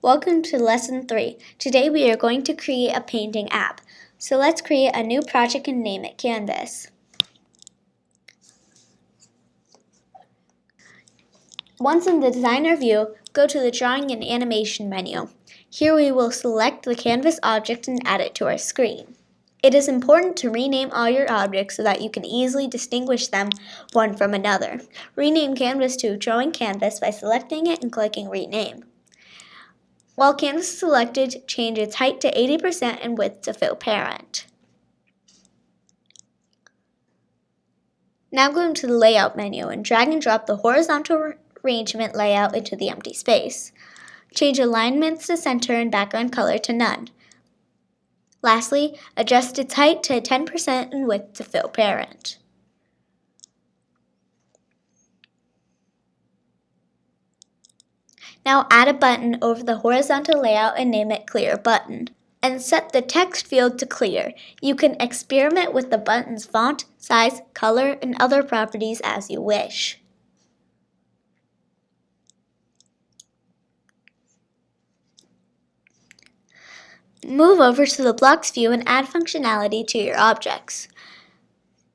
Welcome to Lesson 3. Today we are going to create a painting app. So let's create a new project and name it Canvas. Once in the Designer view, go to the Drawing and Animation menu. Here we will select the Canvas object and add it to our screen. It is important to rename all your objects so that you can easily distinguish them one from another. Rename Canvas to Drawing Canvas by selecting it and clicking Rename. While Canvas is selected, change its height to 80% and width to Fill Parent. Now go into the Layout menu and drag and drop the horizontal arrangement layout into the empty space. Change alignments to center and background color to none. Lastly, adjust its height to 10% and width to Fill Parent. Now add a button over the horizontal layout and name it Clear Button. And set the text field to clear. You can experiment with the button's font, size, color, and other properties as you wish. Move over to the Blocks view and add functionality to your objects.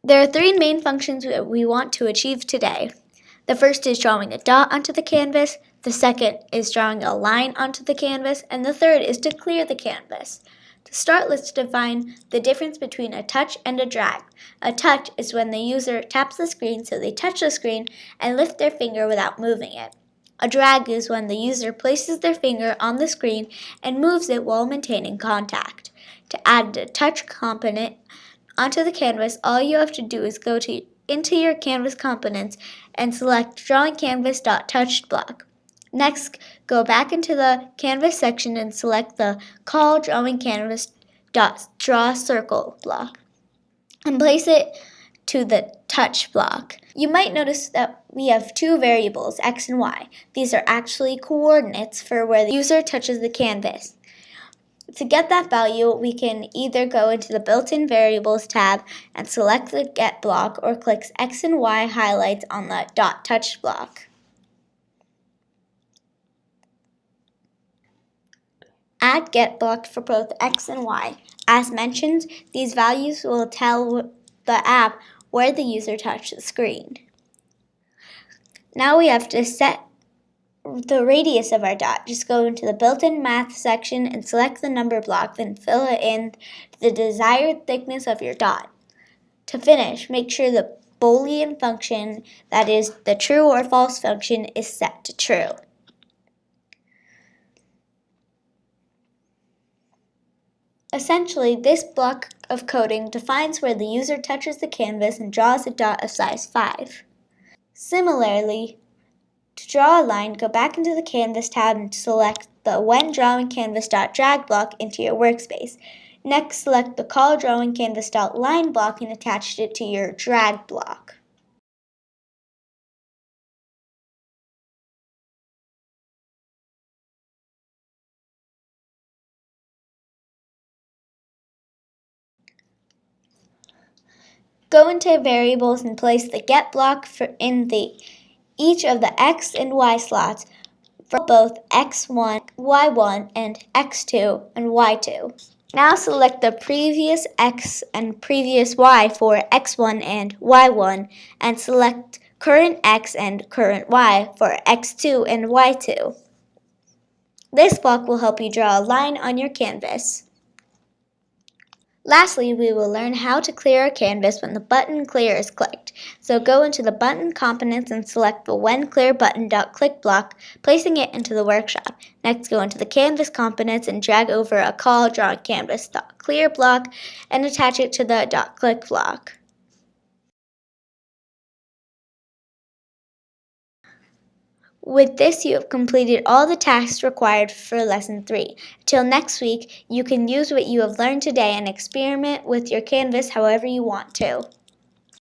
There are three main functions that we want to achieve today. The first is drawing a dot onto the canvas, the second is drawing a line onto the canvas, and the third is to clear the canvas. To start, let's define the difference between a touch and a drag. A touch is when the user taps the screen so they touch the screen and lift their finger without moving it. A drag is when the user places their finger on the screen and moves it while maintaining contact. To add the touch component onto the canvas, all you have to do is go into your Canvas components and select Drawing Canvas.touched block. Next, go back into the Canvas section and select the Call Drawing Canvas.draw circle block and place it to the touch block. You might notice that we have two variables, x and y. These are actually coordinates for where the user touches the canvas. To get that value, we can either go into the Built-in Variables tab and select the Get block or click X and Y highlights on the Dot Touch block. Add Get block for both X and Y. As mentioned, these values will tell the app where the user touched the screen. Now we have to set the radius of our dot. Just go into the built-in math section and select the number block, then fill it in the desired thickness of your dot. To finish, make sure the Boolean function, that is the true or false function, is set to true. Essentially, this block of coding defines where the user touches the canvas and draws a dot of size 5. Similarly, to draw a line, go back into the Canvas tab and select the When Drawing Canvas.drag block into your workspace. Next, select the Call Drawing Canvas.line block and attach it to your drag block. Go into Variables and place the Get block in each of the X and Y slots for both X1, Y1, and X2 and Y2. Now select the previous X and previous Y for X1 and Y1 and select current X and current Y for X2 and Y2. This block will help you draw a line on your canvas. Lastly, we will learn how to clear a canvas when the button Clear is clicked. So go into the button components and select the When Clear Button.click block, placing it into the workshop. Next, go into the Canvas components and drag over a Call Drawing Canvas.clear block and attach it to the .click block. With this, you have completed all the tasks required for Lesson 3. Till next week, you can use what you have learned today and experiment with your canvas however you want to.